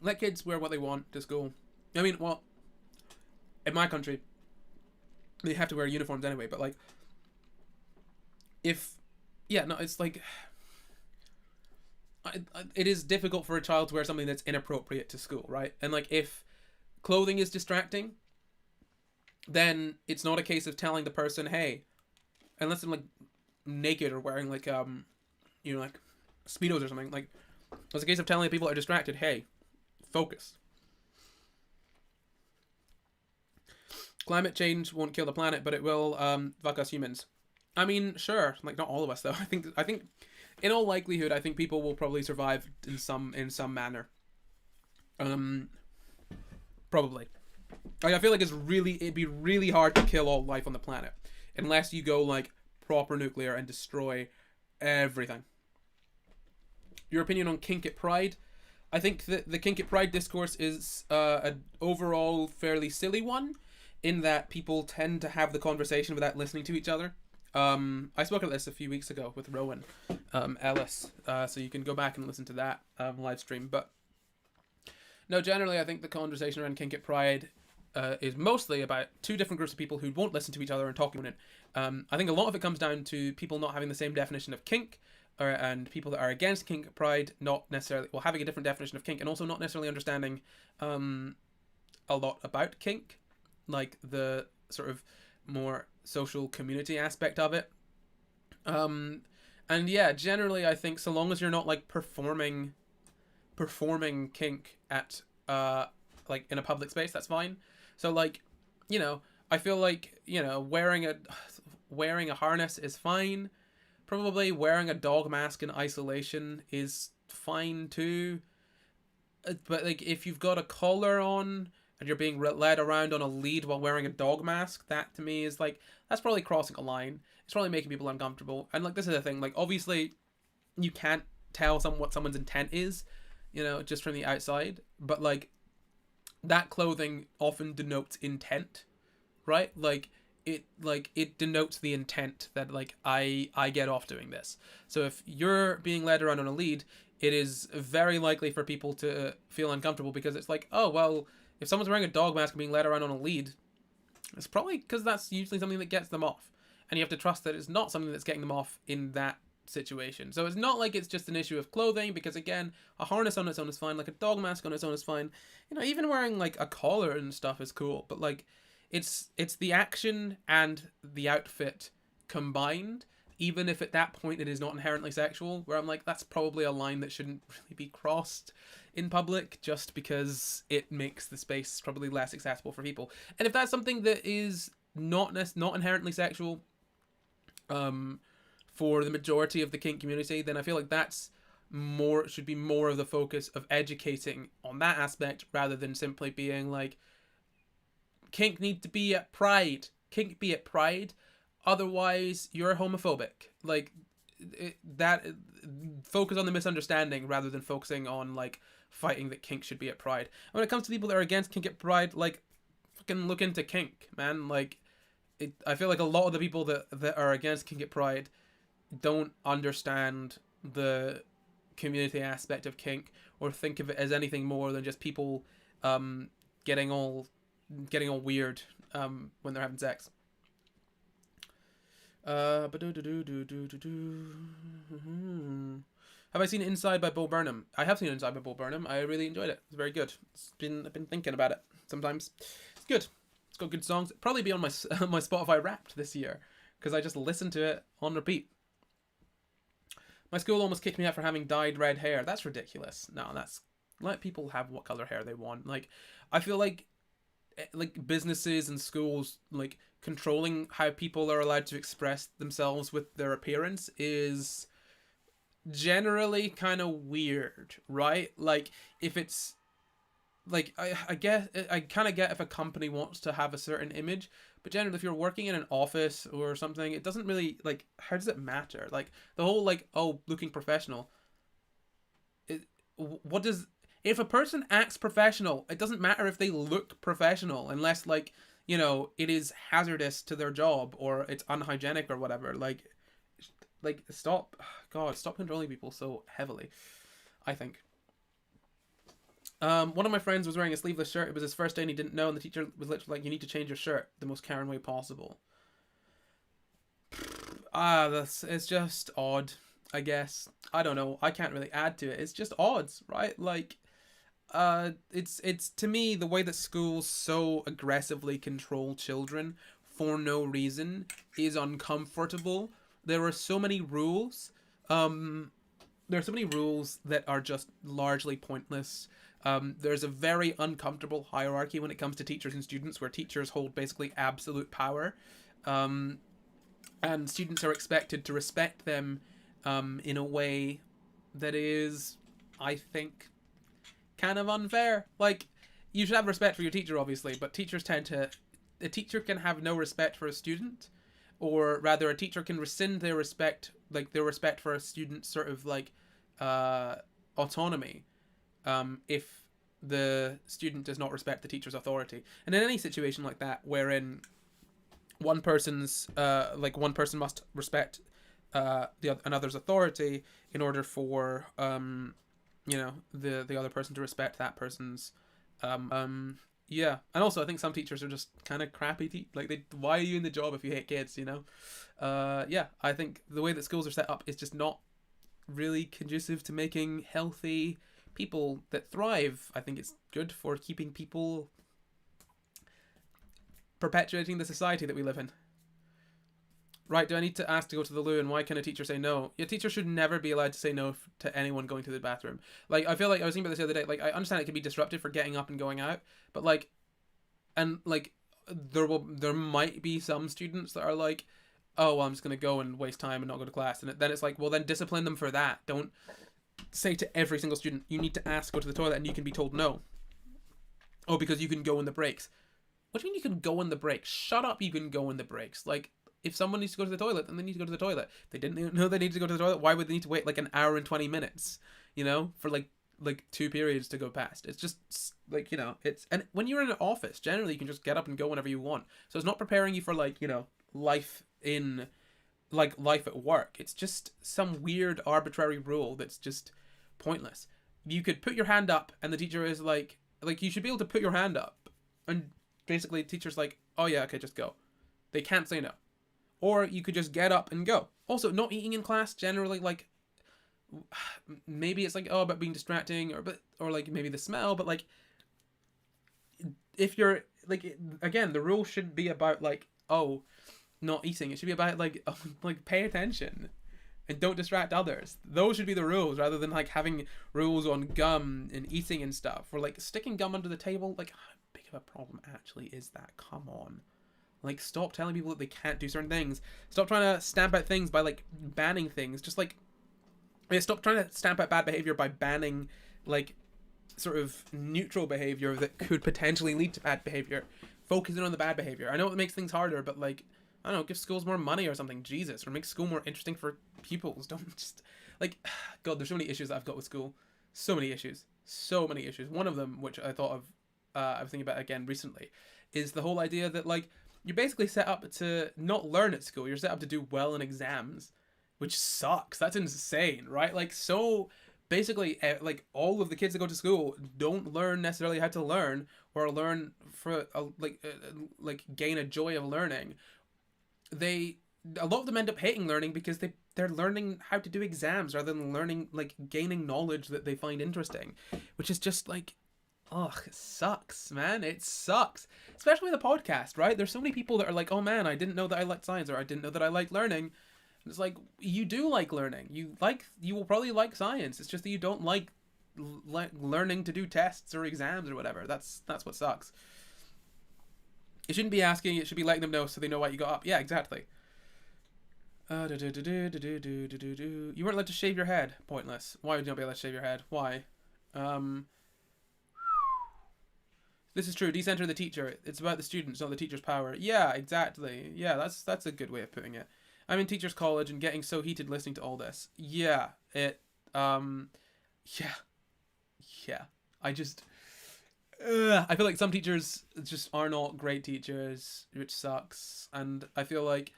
Let kids wear what they want to school. I mean, well, in my country, they have to wear uniforms anyway, but, like, it's like... it is difficult for a child to wear something that's inappropriate to school, right? And, like, if clothing is distracting, then it's not a case of telling the person, hey, unless I'm, like, naked or wearing, like, like, Speedos or something, like, it's a case of telling people that are distracted, hey, focus. Climate change won't kill the planet, but it will, fuck us humans. I mean, sure, like, not all of us, though. I think in all likelihood, I think people will probably survive in some manner. Probably. Like, I feel like it'd be really hard to kill all life on the planet unless you go, like, proper nuclear and destroy everything. Your opinion on kink at Pride? I think that the kink at Pride discourse is an overall fairly silly one, in that people tend to have the conversation without listening to each other. I spoke about this a few weeks ago with Rowan Ellis, so you can go back and listen to that live stream. But No, generally, I think the conversation around kink at Pride is mostly about two different groups of people who won't listen to each other and talking about it. I think a lot of it comes down to people not having the same definition of kink, and people that are against kink at Pride not necessarily, well, having a different definition of kink, and also not necessarily understanding a lot about kink, like the sort of more social community aspect of it. And yeah, generally, I think so long as you're not like performing kink at like in a public space, that's fine. So like, you know, I feel like, you know, wearing a harness is fine. Probably wearing a dog mask in isolation is fine too. But like if you've got a collar on and you're being led around on a lead while wearing a dog mask, that to me is like, that's probably crossing a line. It's probably making people uncomfortable. And like, this is the thing, like obviously you can't tell what someone's intent is, you know, just from the outside, but like that clothing often denotes intent, right? Like it denotes the intent that like I get off doing this. So if you're being led around on a lead, it is very likely for people to feel uncomfortable because it's like, oh well, if someone's wearing a dog mask and being led around on a lead, it's probably because that's usually something that gets them off, and you have to trust that it's not something that's getting them off in that situation. So it's not like it's just an issue of clothing, because again, a harness on its own is fine, like a dog mask on its own is fine. You know, even wearing like a collar and stuff is cool, but like it's the action and the outfit combined, even if at that point it is not inherently sexual, where I'm like, that's probably a line that shouldn't really be crossed in public, just because it makes the space probably less accessible for people. And if that's something that is not inherently sexual, for the majority of the kink community, then I feel like that's should be more of the focus of educating on that aspect, rather than simply being like, kink need to be at Pride. Kink be at Pride, otherwise you're homophobic. Like that. Focus on the misunderstanding rather than focusing on like fighting that kink should be at Pride. And when it comes to people that are against kink at Pride, like fucking look into kink, man. Like I feel like a lot of the people that are against kink at Pride don't understand the community aspect of kink, or think of it as anything more than just people getting all weird when they're having sex. Have I seen Inside by Bo Burnham? I have seen Inside by Bo Burnham. I really enjoyed it. It's very good. I've been thinking about it sometimes. It's good. It's got good songs. It'll probably be on my my Spotify Wrapped this year, because I just listened to it on repeat. My school almost kicked me out for having dyed red hair. That's ridiculous. No, that's, let people have what color hair they want. Like, I feel like businesses and schools like controlling how people are allowed to express themselves with their appearance is generally kind of weird, right? Like if it's like I guess I kind of get if a company wants to have a certain image, but generally if you're working in an office or something, it doesn't really, like, how does it matter? Like the whole like, oh, looking professional, what does, if a person acts professional, it doesn't matter if they look professional, unless like, you know, it is hazardous to their job or it's unhygienic or whatever. Like stop, God, stop controlling people so heavily, I think. One of my friends was wearing a sleeveless shirt. It was his first day and he didn't know, and the teacher was literally like, you need to change your shirt the most Karen way possible. It's just odd, I guess. I don't know. I can't really add to it. It's just odds, right? Like, it's to me, the way that schools so aggressively control children for no reason is uncomfortable. There are so many rules. There are so many rules that are just largely pointless. There's a very uncomfortable hierarchy when it comes to teachers and students, where teachers hold basically absolute power. And students are expected to respect them in a way that is, I think, kind of unfair. Like, you should have respect for your teacher, obviously, but teachers tend to... A teacher can have no respect for a student, or rather a teacher can rescind their respect, like their respect for a student's sort of like autonomy, if the student does not respect the teacher's authority. And in any situation like that, wherein one person must respect another's authority in order for you know, the other person to respect that person's yeah. And also I think some teachers are just kind of crappy like why are you in the job if you hate kids, you know? Yeah, I think the way that schools are set up is just not really conducive to making healthy people that thrive. I think it's good for keeping people, perpetuating the society that we live in. Right, do I need to ask to go to the loo, and why can a teacher say no? Your teacher should never be allowed to say no to anyone going to the bathroom. Like, I feel like I was thinking about this the other day. Like, I understand it can be disruptive for getting up and going out, but like, and like, there might be some students that are like, oh, well, I'm just gonna go and waste time and not go to class, and then it's like, well, then discipline them for that. Don't say to every single student, you need to ask to go to the toilet, and you can be told no. Oh, because you can go in the breaks. What do you mean you can go in the breaks? Shut up, you can go in the breaks. Like, if someone needs to go to the toilet, then they need to go to the toilet. If they didn't know they needed to go to the toilet, why would they need to wait like an hour and 20 minutes, you know, for like 2 periods to go past? It's just like, you know, it's, and when you're in an office, generally you can just get up and go whenever you want. So it's not preparing you for like, you know, life at work. It's just some weird arbitrary rule that's just pointless. You could put your hand up and the teacher is like you should be able to put your hand up, and basically the teacher's like, oh yeah, okay, just go. They can't say no. Or you could just get up and go. Also, not eating in class, generally, like, maybe it's like, oh, about being distracting, or like maybe the smell, but like, if you're, like, again, the rule shouldn't be about like, oh, not eating. It should be about like, oh, like, pay attention and don't distract others. Those should be the rules, rather than like having rules on gum and eating and stuff, or like sticking gum under the table. Like, how big of a problem actually is that? Come on. Like, stop telling people that they can't do certain things. Stop trying to stamp out things by, like, banning things. Just, like, stop trying to stamp out bad behavior by banning, like, sort of neutral behavior that could potentially lead to bad behavior. Focusing on the bad behavior. I know it makes things harder, but, like, I don't know, give schools more money or something. Jesus. Or make school more interesting for pupils. Don't just, like, God, there's so many issues that I've got with school. So many issues. So many issues. One of them, which I thought of, I was thinking about again recently, is the whole idea that, like, you're basically set up to not learn at school. You're set up to do well in exams, which sucks. That's insane, right? Like, so basically, like, all of the kids that go to school don't learn necessarily how to learn, or learn for like gain a joy of learning. A lot of them end up hating learning because they're learning how to do exams rather than learning, like, gaining knowledge that they find interesting, which is just like, ugh, it sucks, man. It sucks. Especially with a podcast, right? There's so many people that are like, oh man, I didn't know that I liked science, or I didn't know that I liked learning. And it's like, you do like learning. You will probably like science. It's just that you don't like learning to do tests or exams or whatever. That's what sucks. You shouldn't be asking, it should be letting them know so they know why you got up. Yeah, exactly. You weren't allowed to shave your head. Pointless. Why would you not be allowed to shave your head? Why? This is true. Decenter the teacher. It's about the students, not the teacher's power. Yeah, exactly. Yeah, that's a good way of putting it. I'm in teacher's college and getting so heated listening to all this. Yeah, yeah. I feel like some teachers just are not great teachers, which sucks. And I feel like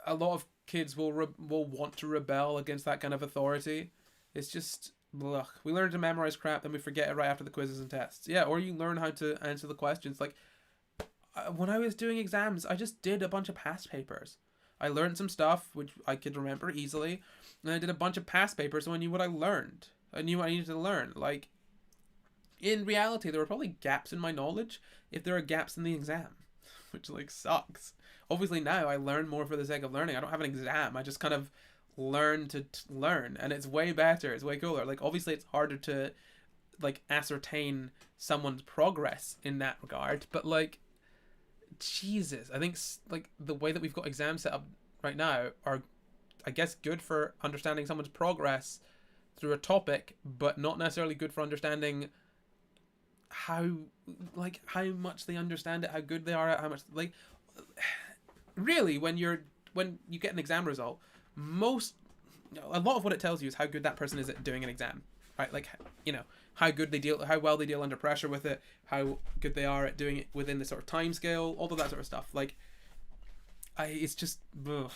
a lot of kids will want to rebel against that kind of authority. It's just, ugh. We learn to memorize crap, then we forget it right after the quizzes and tests. Yeah, or you learn how to answer the questions. Like, when I was doing exams, I just did a bunch of past papers. I learned some stuff, which I could remember easily. And I did a bunch of past papers, so I knew what I learned. I knew what I needed to learn. Like, in reality, there were probably gaps in my knowledge if there are gaps in the exam, which, like, sucks. Obviously now I learn more for the sake of learning. I don't have an exam. I just kind of learn to learn, and it's way better. It's way cooler. Like, obviously it's harder to, like, ascertain someone's progress in that regard, but, like, Jesus, I think, like, the way that we've got exams set up right now are, I guess, good for understanding someone's progress through a topic, but not necessarily good for understanding how much they understand it, how good they are at, how much, like, really, when you get an exam result, a lot of what it tells you is how good that person is at doing an exam, right? Like, you know, how well they deal under pressure with it, how good they are at doing it within the sort of time scale, all of that sort of stuff. Like, it's just, ugh.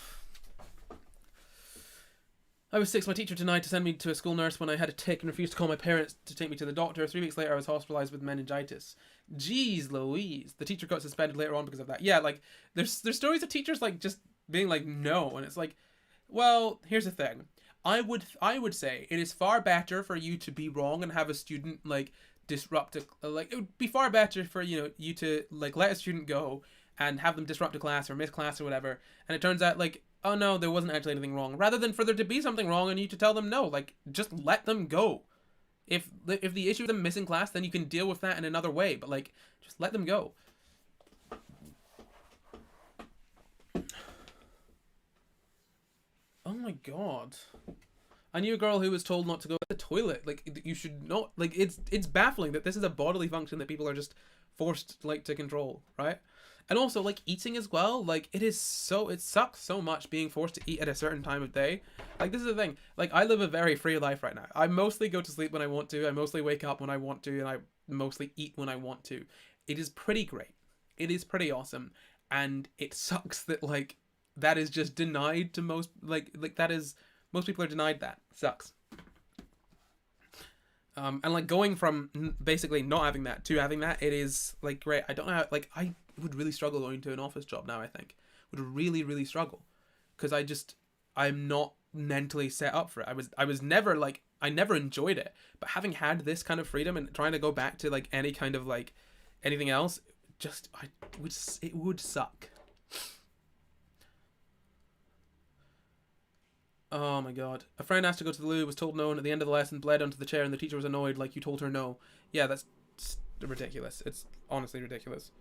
I was 6. My teacher denied to send me to a school nurse when I had a tick and refused to call my parents to take me to the doctor. 3 weeks later, I was hospitalized with meningitis. Jeez Louise. The teacher got suspended later on because of that. Yeah, like, there's stories of teachers, like, just being like, no. And it's like, well, here's the thing. I would say it is far better for you to be wrong and have a student, like, disrupt like, it would be far better for, you know, you to, like, let a student go and have them disrupt a class or miss class or whatever, and it turns out, like, oh no, there wasn't actually anything wrong, rather than for there to be something wrong and you to tell them no. Like, just let them go. If the issue is them missing class, then you can deal with that in another way, but, like, just let them go. Oh my god. I knew a girl who was told not to go to the toilet. Like, you should not, like, it's baffling that this is a bodily function that people are just forced, like, to control, right? And also, like, eating as well, like, it sucks so much being forced to eat at a certain time of day. Like, this is the thing, like, I live a very free life right now. I mostly go to sleep when I want to, I mostly wake up when I want to, and I mostly eat when I want to. It is pretty great. It is pretty awesome. And it sucks that, like, that is just denied to most, like that is, most people are denied that. It sucks. And, like, going from basically not having that to having that, it is, like, great. I don't know how, like, I would really struggle going to an office job now, I think. Would really, really struggle. Because I'm not mentally set up for it. I was never, like, I never enjoyed it. But having had this kind of freedom and trying to go back to, like, any kind of, like, anything else, just, it would suck. Oh my god. A friend asked to go to the loo, was told no, and at the end of the lesson bled onto the chair and the teacher was annoyed, like, you told her no. Yeah, that's ridiculous. It's honestly ridiculous.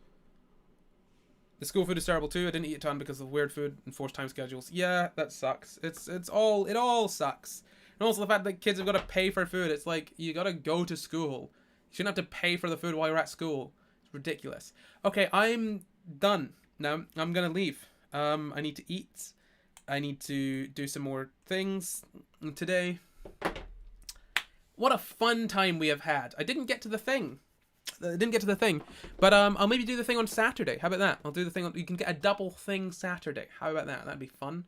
The school food is terrible too. I didn't eat a ton because of weird food and forced time schedules. Yeah, that sucks. It all sucks. And also the fact that kids have got to pay for food. It's like, you gotta go to school. You shouldn't have to pay for the food while you're at school. It's ridiculous. Okay, I'm done. Now, I'm gonna leave. I need to eat. I need to do some more things today. What a fun time we have had. I didn't get to the thing. But I'll maybe do the thing on Saturday. How about that? I'll do the thing on, you can get a double thing Saturday. How about that? That'd be fun.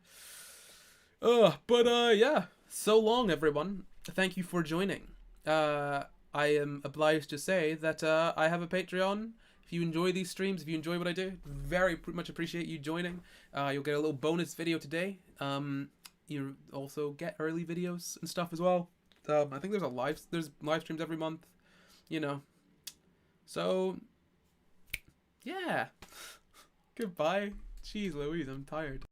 Yeah. So long, everyone. Thank you for joining. I am obliged to say that I have a Patreon. If you enjoy these streams, if you enjoy what I do, very much appreciate you joining. You'll get a little bonus video today. You also get early videos and stuff as well. I think there's live streams every month, you know. So, yeah. Goodbye. Jeez Louise, I'm tired.